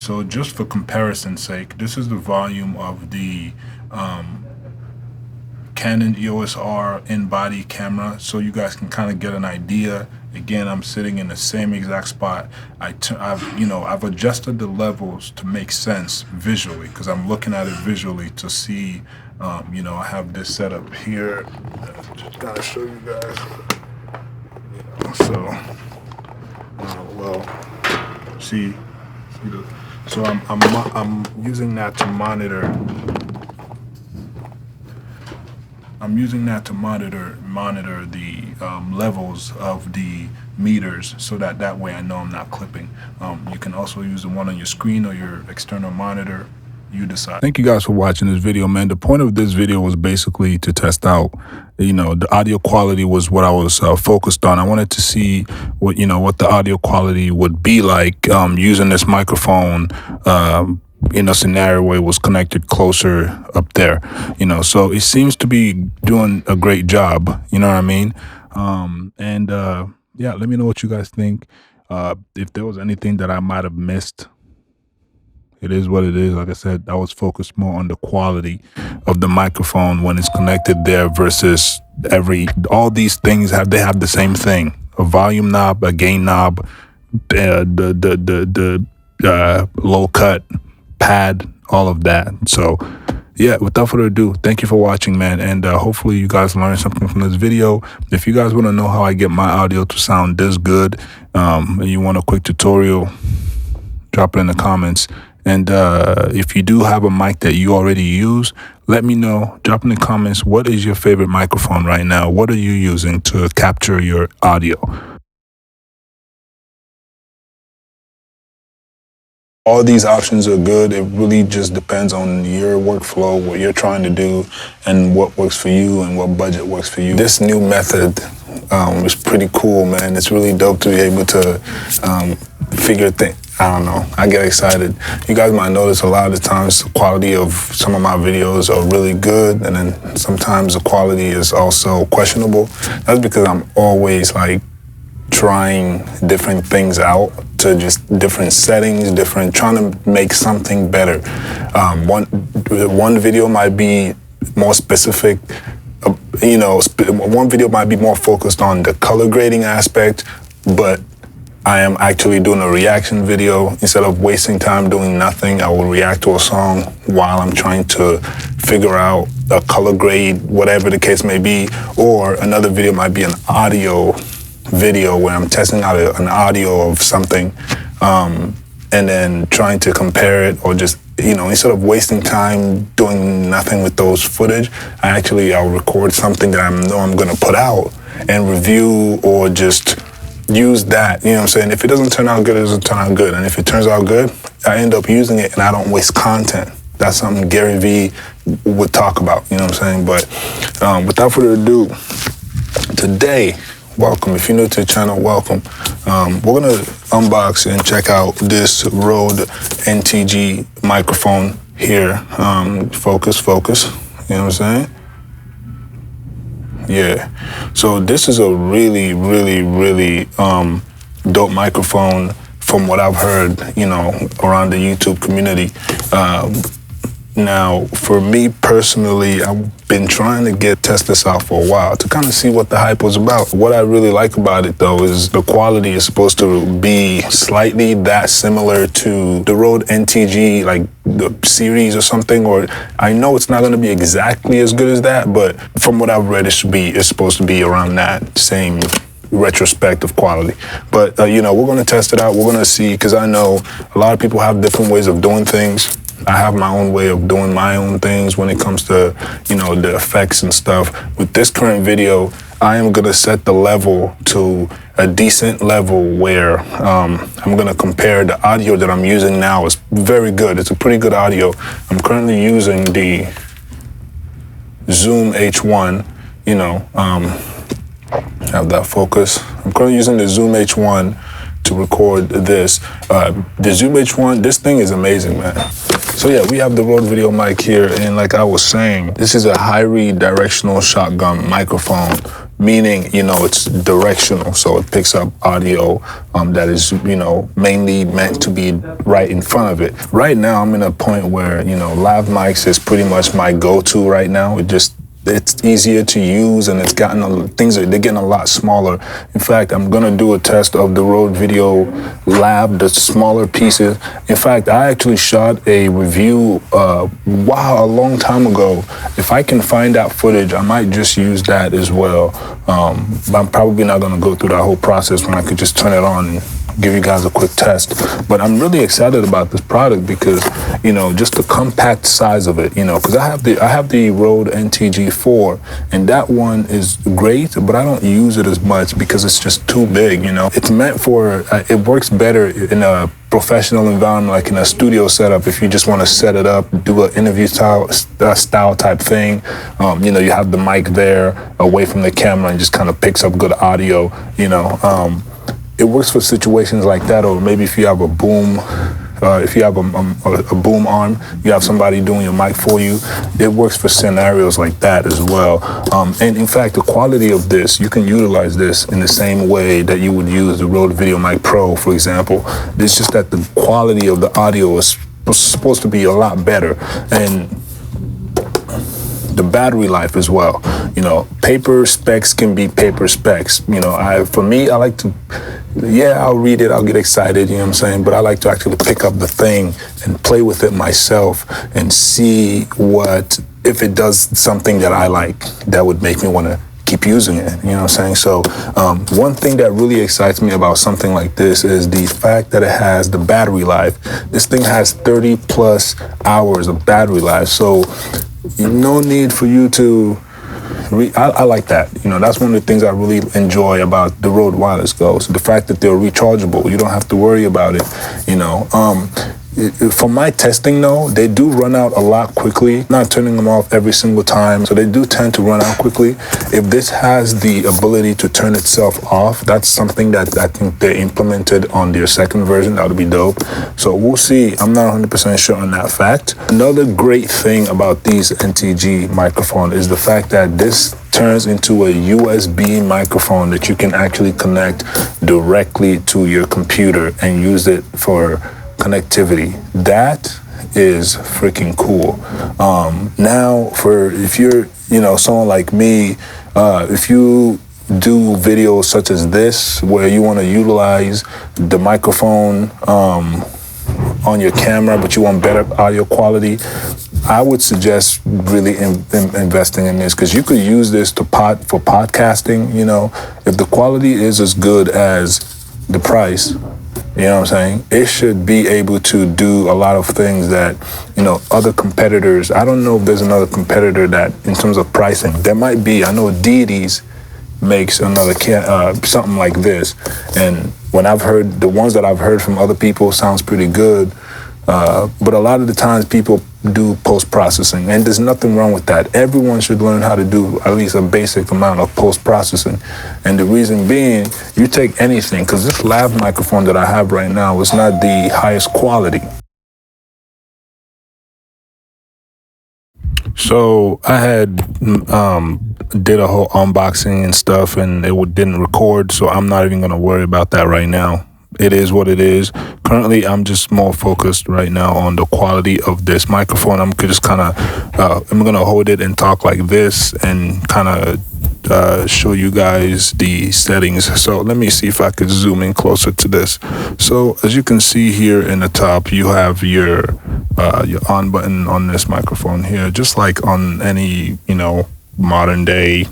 So just for comparison's sake, this is the volume of the Canon EOS R in-body camera, so you guys can kind of get an idea. Again, I'm sitting in the same exact spot. I've adjusted the levels to make sense visually, because I'm looking at it visually to see. I have this set up here. Just gotta show you guys. So I'm using that to monitor. I'm using that to monitor the levels of the meters, so that way I know I'm not clipping. You can also use the one on your screen or your external monitor. You decide. Thank you guys for watching this video, man. The point of this video was basically to test out, the audio quality was what I was focused on. I wanted to see what the audio quality would be like using this microphone in a scenario where it was connected closer up there, so it seems to be doing a great job, you know what I mean? Yeah, let me know what you guys think. If there was anything that I might have missed, it is what it is. Like I said, I was focused more on the quality of the microphone when it's connected there versus all these things have the same thing: a volume knob, a gain knob, the low cut pad, all of that. So yeah, without further ado, thank you for watching, man, and hopefully you guys learned something from this video. If you guys want to know how I get my audio to sound this good, and you want a quick tutorial, drop it in the comments. And if you do have a mic that you already use, let me know. Drop in the comments, what is your favorite microphone right now? What are you using to capture your audio? All these options are good. It really just depends on your workflow, what you're trying to do, and what works for you and what budget works for you. This new method is pretty cool, man. It's really dope to be able to figure things. I don't know. I get excited. You guys might notice a lot of the times the quality of some of my videos are really good, and then sometimes the quality is also questionable. That's because I'm always like trying different things out to just different settings, trying to make something better. One video might be more specific. One video might be more focused on the color grading aspect, but I am actually doing a reaction video. Instead of wasting time doing nothing, I will react to a song while I'm trying to figure out a color grade, whatever the case may be. Or another video might be an audio video where I'm testing out an audio of something, and then trying to compare it, or just, instead of wasting time doing nothing with those footage, I'll record something that I know I'm gonna put out and review, or just use that, you know what I'm saying? If it doesn't turn out good, it doesn't turn out good. And if it turns out good, I end up using it and I don't waste content. That's something Gary Vee would talk about, you know what I'm saying? But without further ado, today, welcome. If you're new to the channel, welcome. We're gonna unbox and check out this Rode NTG microphone here. Focus, you know what I'm saying? Yeah, so this is a really, really, really dope microphone from what I've heard, around the YouTube community. Now, for me personally, I've been trying to test this out for a while to kind of see what the hype was about. What I really like about it, though, is the quality is supposed to be slightly that similar to the Rode NTG, like the series or something. Or I know it's not going to be exactly as good as that, but from what I've read, it's supposed to be around that same retrospective quality. But, we're going to test it out. We're going to see, because I know a lot of people have different ways of doing things. I have my own way of doing my own things when it comes to, the effects and stuff. With this current video, I am going to set the level to a decent level where I'm going to compare the audio that I'm using now. Is very good. It's a pretty good audio. I'm currently using the Zoom H1, have that focus. I'm currently using the Zoom H1 to record this. The Zoom H1, this thing is amazing, man. So yeah, we have the Rode video mic here, and like I was saying, this is a high read directional shotgun microphone. meaning, it's directional. So it picks up audio that is, mainly meant to be right in front of it. Right now, I'm in a point where, lav mics is pretty much my go-to right now. It's easier to use, and they're getting a lot smaller. In fact, I'm gonna do a test of the Rode Video Lab, the smaller pieces. In fact, I actually shot a review a long time ago. If I can find that footage, I might just use that as well. But I'm probably not gonna go through that whole process when I could just turn it on and give you guys a quick test. But I'm really excited about this product because, just the compact size of it, because I have the Rode NTG 4, and that one is great, but I don't use it as much because it's just too big. It's meant for, it works better in a professional environment, like in a studio setup. If you just want to set it up, do an interview style type thing, you have the mic there away from the camera and just kind of picks up good audio. It works for situations like that, or maybe if you have a boom, if you have a boom arm, you have somebody doing your mic for you. It works for scenarios like that as well. And in fact, the quality of this, you can utilize this in the same way that you would use the Rode VideoMic Pro, for example. It's just that the quality of the audio is supposed to be a lot better. And the battery life as well. Paper specs can be paper specs. For me, I like to, I'll read it, I'll get excited, you know what I'm saying? But I like to actually pick up the thing and play with it myself and see if it does something that I like that would make me want to keep using it, you know what I'm saying? So one thing that really excites me about something like this is the fact that it has the battery life. This thing has 30 plus hours of battery life. So no need for you to I like that. That's one of the things I really enjoy about the Rode Wireless Go. So the fact that they're rechargeable, you don't have to worry about it. For my testing, though, they do run out a lot quickly. Not turning them off every single time, so they do tend to run out quickly. If this has the ability to turn itself off, that's something that I think they implemented on their second version. That would be dope. So we'll see. I'm not 100% sure on that fact. Another great thing about these NTG microphones is the fact that this turns into a USB microphone that you can actually connect directly to your computer and use it for connectivity. That is freaking cool. Now, if you're, someone like me, if you do videos such as this, where you want to utilize the microphone on your camera, but you want better audio quality, I would suggest really investing in this, because you could use this for podcasting. If the quality is as good as the price, you know what I'm saying? It should be able to do a lot of things that, other competitors, I don't know if there's another competitor that, in terms of pricing, there might be. I know Deities makes another something like this. And when I've heard, the ones that I've heard from other people sounds pretty good. But a lot of the times people do post-processing, and there's nothing wrong with that. Everyone should learn how to do at least a basic amount of post-processing. And the reason being, you take anything, because this lav microphone that I have right now is not the highest quality. So I had did a whole unboxing and stuff, and it didn't record, so I'm not even going to worry about that right now. It is what it is. Currently, I'm just more focused right now on the quality of this microphone. I'm just kind of, I'm going to hold it and talk like this and kind of show you guys the settings. So let me see if I could zoom in closer to this. So as you can see here in the top, you have your on button on this microphone here, just like on any, modern day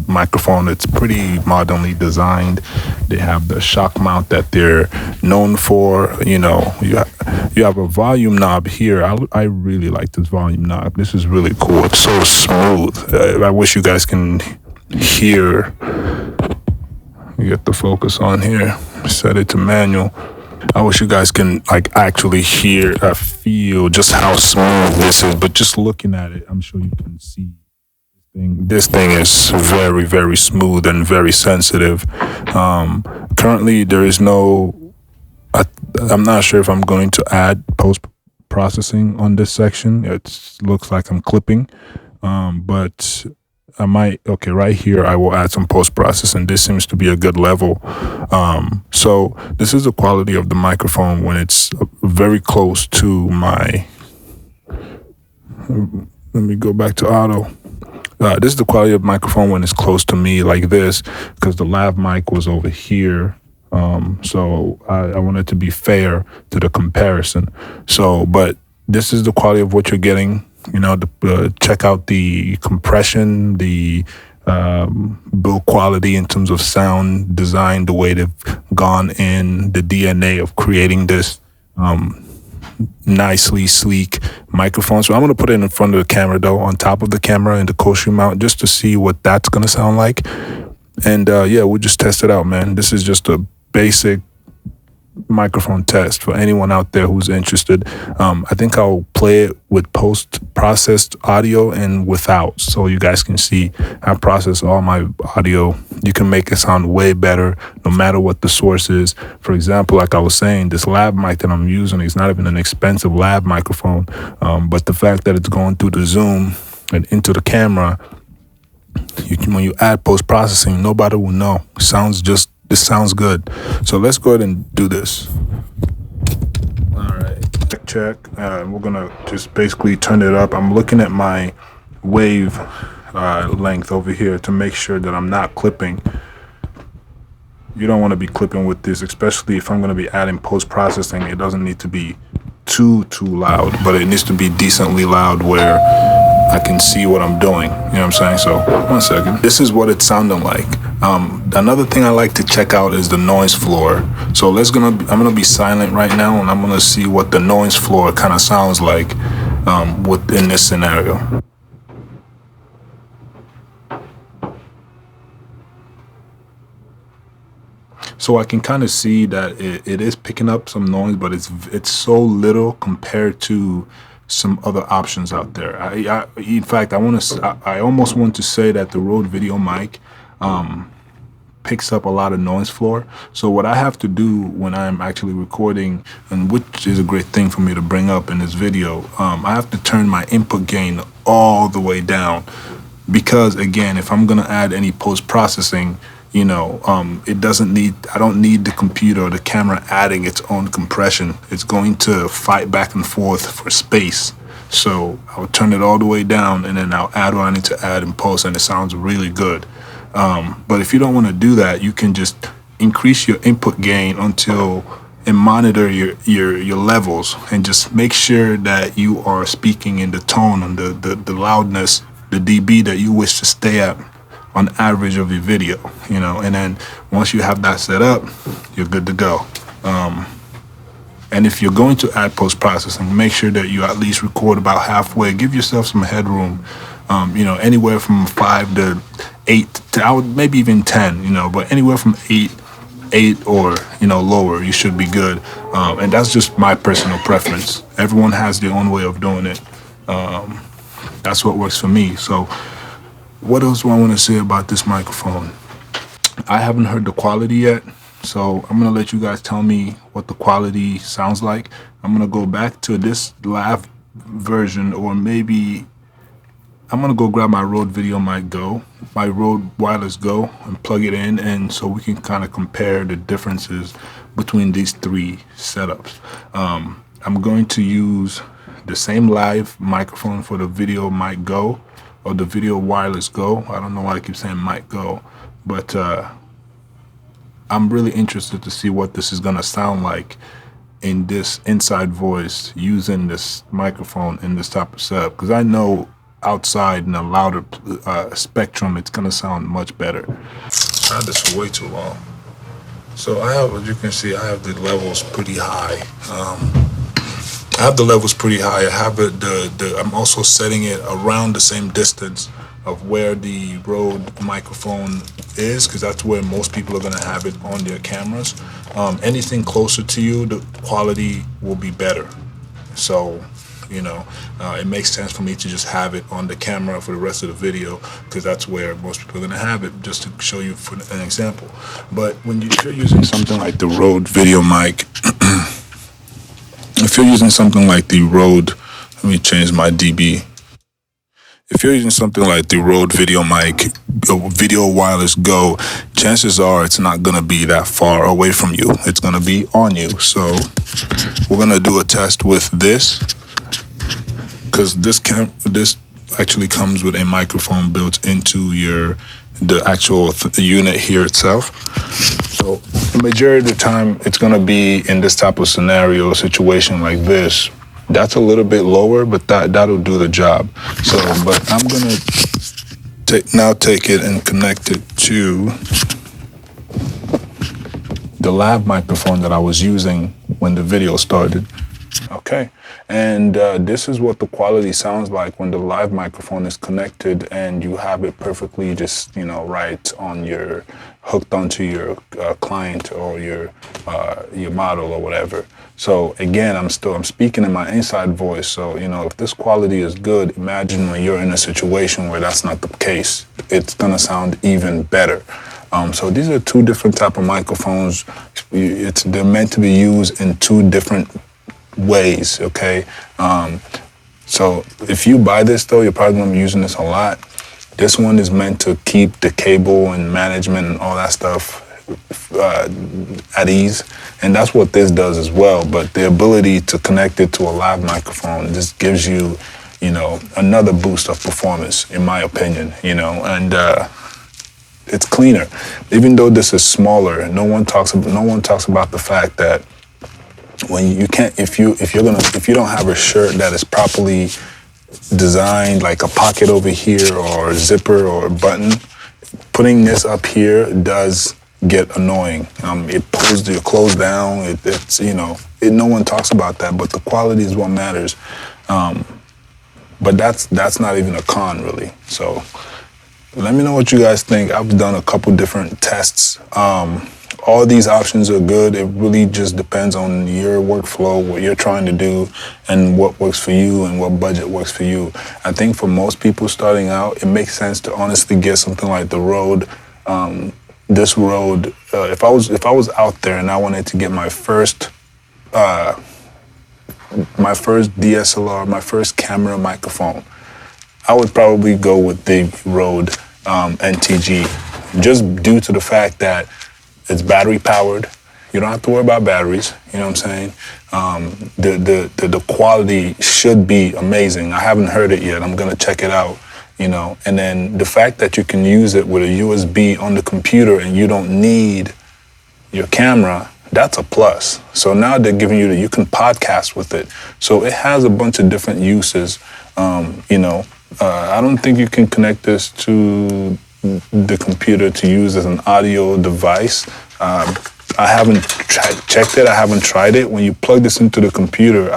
microphone. It's pretty modernly designed. They have the shock mount that they're known for. You have a volume knob here. I really like this volume knob. This is really cool. It's so smooth. I wish you guys can hear. Get the focus on here. Set it to manual. I wish you guys can actually hear, feel just how smooth this is. But just looking at it, I'm sure you can see. This thing is very, very smooth and very sensitive. Currently, there is no, I'm not sure if I'm going to add post-processing on this section. It looks like I'm clipping, but okay, right here, I will add some post-processing. This seems to be a good level. So this is the quality of the microphone when it's very close to my, let me go back to auto. This is the quality of microphone when it's close to me like this, because the lav mic was over here. So I wanted to be fair to the comparison. So, but this is the quality of what you're getting. Check out the compression, the build quality in terms of sound design, the way they've gone in the DNA of creating this nicely sleek microphone. So I'm going to put it in front of the camera, though, on top of the camera in the Koshi mount, just to see what that's going to sound like. And yeah, we'll just test it out, man. This is just a basic microphone test for anyone out there who's interested. I think I'll play it with post-processed audio and without, so you guys can see I process all my audio. You can make it sound way better no matter what the source is. For example, like I was saying, this lab mic that I'm using is not even an expensive lab microphone, but the fact that it's going through the zoom and into the camera, when you add post-processing, nobody will know. This sounds good. So let's go ahead and do this. All right. Check. We're going to just basically turn it up. I'm looking at my wave length over here to make sure that I'm not clipping. You don't want to be clipping with this, especially if I'm going to be adding post-processing. It doesn't need to be too loud, but it needs to be decently loud where I can see what I'm doing. You know what I'm saying? So 1 second. This is what it's sounding like. Another thing I like to check out is the noise floor. So I'm gonna be silent right now, and I'm gonna see what the noise floor kind of sounds like in this scenario. So I can kind of see that it is picking up some noise, but it's so little compared to some other options out there. In fact, I almost want to say that the Rode Video mic picks up a lot of noise floor. So what I have to do when I'm actually recording, and which is a great thing for me to bring up in this video, I have to turn my input gain all the way down, because again, if I'm gonna add any post-processing, I don't need the computer or the camera adding its own compression. It's going to fight back and forth for space. So I'll turn it all the way down, and then I'll add what I need to add in post, and it sounds really good. But if you don't want to do that, you can just increase your input gain and monitor your levels, and just make sure that you are speaking in the tone and the loudness, the dB that you wish to stay at on average of your video, and then once you have that set up, you're good to go. And if you're going to add post-processing, make sure that you at least record about halfway. Give yourself some headroom, anywhere from 5 to 8 to maybe even 10, but anywhere from 8 or lower, you should be good. And that's just my personal preference. Everyone has their own way of doing it. That's what works for me. So what else do I want to say about this microphone? I haven't heard the quality yet, so I'm going to let you guys tell me what the quality sounds like. I'm going to go back to this live version, or maybe I'm going to go grab my Rode Video mic Go, my Rode Wireless Go, and plug it in, and so we can kind of compare the differences between these three setups. I'm going to use the same live microphone for the Video mic Go, or the Video Wireless Go. I don't know why I keep saying mic Go, but I'm really interested to see what this is gonna sound like in this inside voice using this microphone in this type of setup, because I know outside in a louder spectrum it's gonna sound much better. I had this for way too long. So I have, as you can see, I have the levels pretty high. I have the levels pretty high. I have it. I'm also setting it around the same distance of where the Rode microphone is, because that's where most people are gonna have it on their cameras. Anything closer to you, the quality will be better. So, it makes sense for me to just have it on the camera for the rest of the video, because that's where most people are gonna have it, just to show you for an example. But when you're using something like the Rode Video mic, if you're using something like the Rode, let me change my dB. if you're using something like the Rode Video Mic, Video Wireless Go, chances are it's not gonna be that far away from you. It's gonna be on you. So we're gonna do a test with this, because this actually comes with a microphone built into the actual unit here itself. So the majority of the time, it's gonna be in this type of scenario, situation like this. That's a little bit lower, but that'll do the job. So, but I'm gonna take it and connect it to the lav microphone that I was using when the video started. Okay, and this is what the quality sounds like when the live microphone is connected and you have it perfectly just, right on hooked onto your client or your model or whatever. So again, I'm speaking in my inside voice. So, if this quality is good, imagine when you're in a situation where that's not the case, it's gonna sound even better. So these are two different type of microphones. They're meant to be used in two different ways, okay? So if you buy this though, you're probably gonna be using this a lot. This one is meant to keep the cable and management and all that stuff at ease, and that's what this does as well. But the ability to connect it to a live microphone just gives you, another boost of performance, in my opinion, and it's cleaner. Even though this is smaller, no one talks about the fact that when if you don't have a shirt that is properly designed, like a pocket over here or a zipper or a button, putting this up here does get annoying. It pulls your clothes down. No one talks about that, but the quality is what matters. But that's not even a con, really. So let me know what you guys think. I've done a couple different tests. All these options are good. It really just depends on your workflow, what you're trying to do, and what works for you and what budget works for you. I think for most people starting out, it makes sense to honestly get something like the Rode. This Rode, if I was out there and I wanted to get my first DSLR, my first camera microphone, I would probably go with the Rode NTG, just due to the fact that it's battery powered. You don't have to worry about batteries. You know what I'm saying? The quality should be amazing. I haven't heard it yet. I'm gonna check it out. And then the fact that you can use it with a USB on the computer and you don't need your camera, that's a plus. So now they're giving you can podcast with it. So it has a bunch of different uses. I don't think you can connect this to the computer to use as an audio device. I haven't checked it. I haven't tried it. When you plug this into the computer,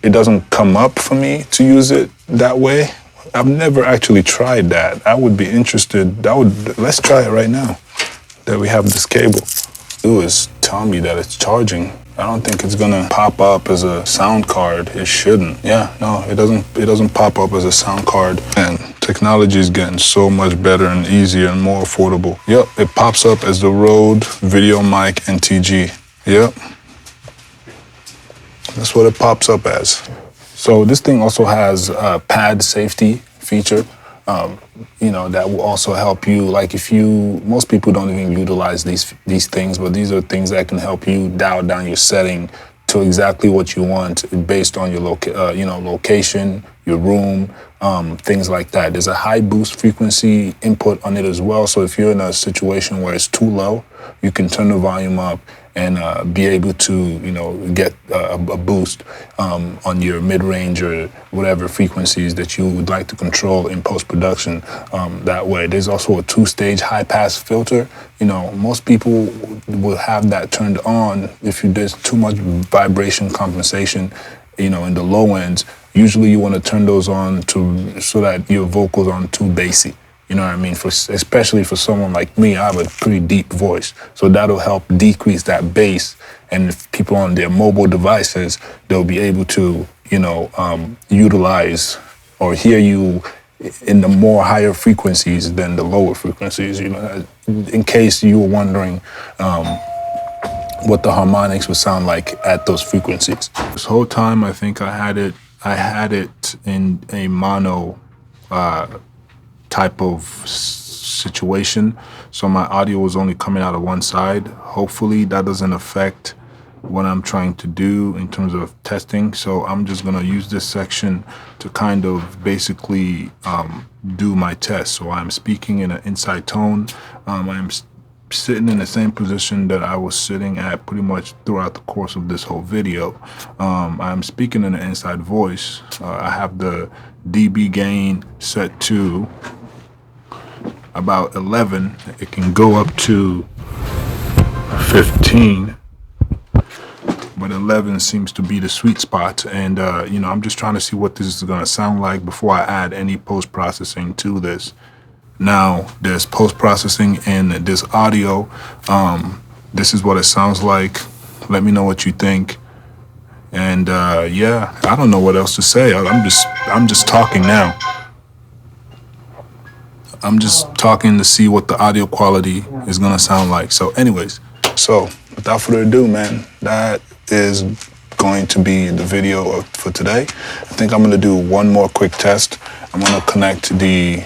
it doesn't come up for me to use it that way. I've never actually tried that. I would be interested. Let's try it right now that we have this cable. Is tell me that it's charging. I don't think it's gonna pop up as a sound card. It shouldn't. Yeah, no, it doesn't pop up as a sound card. And technology is getting so much better and easier and more affordable. Yep, it pops up as the Rode Video Mic NTG. Yep, that's what it pops up as. So this thing also has a pad safety feature. That will also help you. Like most people don't even utilize these things, but these are things that can help you dial down your setting to exactly what you want based on your location, your room, things like that. There's a high boost frequency input on it as well. So if you're in a situation where it's too low, you can turn the volume up and be able to, get a boost on your mid-range or whatever frequencies that you would like to control in post-production that way. There's also a 2-stage high-pass filter. Most people will have that turned on if there's too much vibration compensation, in the low ends. Usually you want to turn those on so that your vocals aren't too bassy. You know what I mean? Especially for someone like me, I have a pretty deep voice. So that'll help decrease that bass. And if people on their mobile devices, they'll be able to, utilize or hear you in the more higher frequencies than the lower frequencies. In case you were wondering what the harmonics would sound like at those frequencies. This whole time, I think I had it in a mono type of situation. So my audio is only coming out of one side. Hopefully that doesn't affect what I'm trying to do in terms of testing. So I'm just going to use this section to kind of basically do my test. So I'm speaking in an inside tone. I'm sitting in the same position that I was sitting at pretty much throughout the course of this whole video. I'm speaking in an inside voice. I have the dB gain set to about 11. It can go up to 15, but 11 seems to be the sweet spot. And I'm just trying to see what this is going to sound like before I add any post-processing to this. Now there's post-processing in this audio. This is what it sounds like. Let me know what you think. And yeah, I don't know what else to say. I'm just talking now. I'm just talking to see what the audio quality is gonna sound like. So anyways, so without further ado, man, that is going to be the video for today. I think I'm gonna do one more quick test. I'm gonna connect the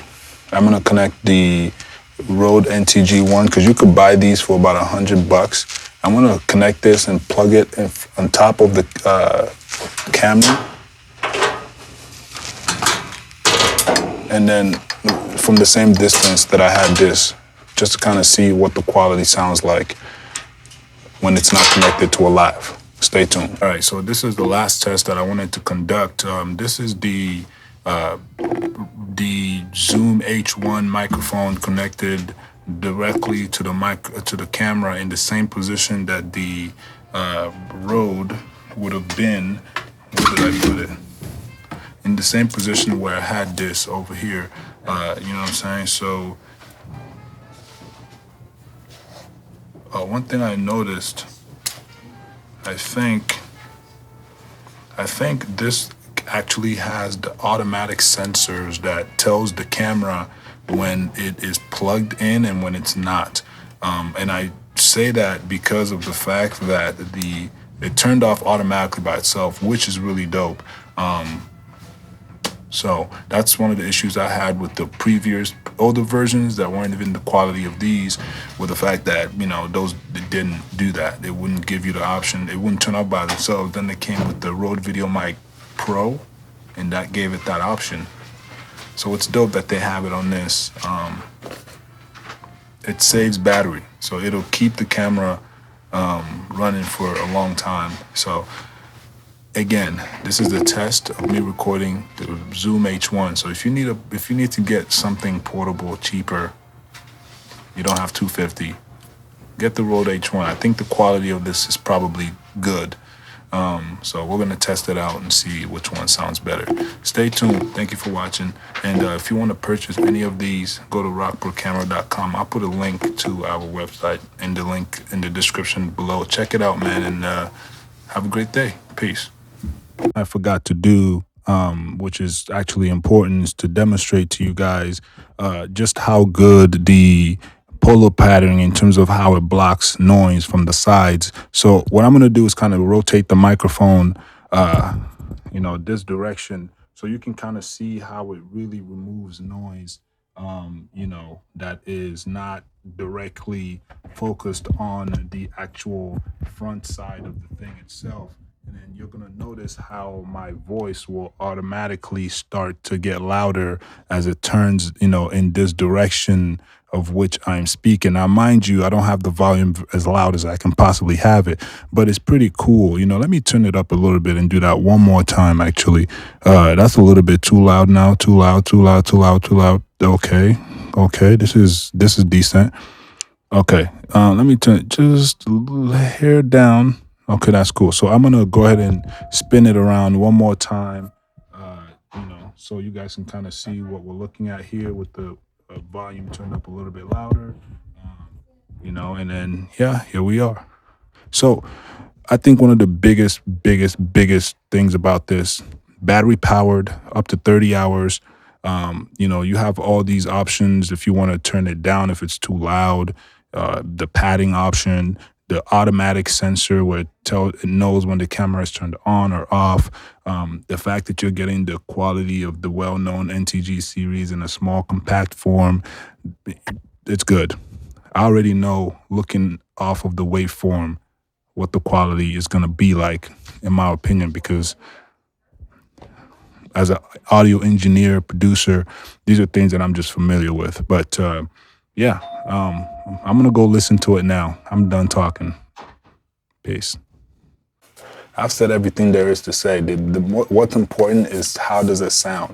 Rode NTG one, because you could buy these for about $100. I'm gonna connect this and plug it on top of the camera, and then from the same distance that I had this, just to kind of see what the quality sounds like when it's not connected to a live. Stay tuned. All right, so this is the last test that I wanted to conduct. This is the Zoom H1 microphone connected directly to the camera in the same position that the Rode would have been. Where did I put it? In the same position where I had this over here. You know what I'm saying? So one thing I noticed, I think this actually has the automatic sensors that tells the camera when it is plugged in and when it's not. And I say that because of the fact that it turned off automatically by itself, which is really dope. So that's one of the issues I had with the previous older versions that weren't even the quality of these, with the fact that, those didn't do that. They wouldn't give you the option. It wouldn't turn off by themselves. Then they came with the Rode VideoMic Pro, and that gave it that option. So it's dope that they have it on this. It saves battery, so it'll keep the camera running for a long time. So again, this is the test of me recording the Zoom H1. So if you need to get something portable, cheaper, you don't have $250, get the Rode H1. I think the quality of this is probably good. So we're gonna test it out and see which one sounds better. Stay tuned. Thank you for watching. And if you want to purchase any of these, go to rockprocamera.com. I'll put a link to our website in the link in the description below. Check it out, man, and have a great day. Peace. I forgot to do, which is actually important, is to demonstrate to you guys just how good the polar patterning in terms of how it blocks noise from the sides. So what I'm going to do is kind of rotate the microphone, this direction, so you can kind of see how it really removes noise, that is not directly focused on the actual front side of the thing itself. And then you're going to notice how my voice will automatically start to get louder as it turns, in this direction of which I'm speaking. Now, mind you, I don't have the volume as loud as I can possibly have it, but it's pretty cool. Let me turn it up a little bit and do that one more time, actually. That's a little bit too loud now. Too loud. Okay. This is decent. Okay. Let me turn it just a little hair down. Okay, that's cool. So I'm going to go ahead and spin it around one more time, so you guys can kind of see what we're looking at here with the volume turned up a little bit louder, and then, yeah, here we are. So I think one of the biggest things about this, battery powered up to 30 hours. You have all these options if you want to turn it down if it's too loud, the padding option, the automatic sensor where it knows when the camera is turned on or off. The fact that you're getting the quality of the well-known NTG series in a small, compact form, it's good. I already know, looking off of the waveform, what the quality is going to be like, in my opinion, because as an audio engineer, producer, these are things that I'm just familiar with. But yeah, I'm going to go listen to it now. I'm done talking. Peace. I've said everything there is to say. What's important is how does it sound?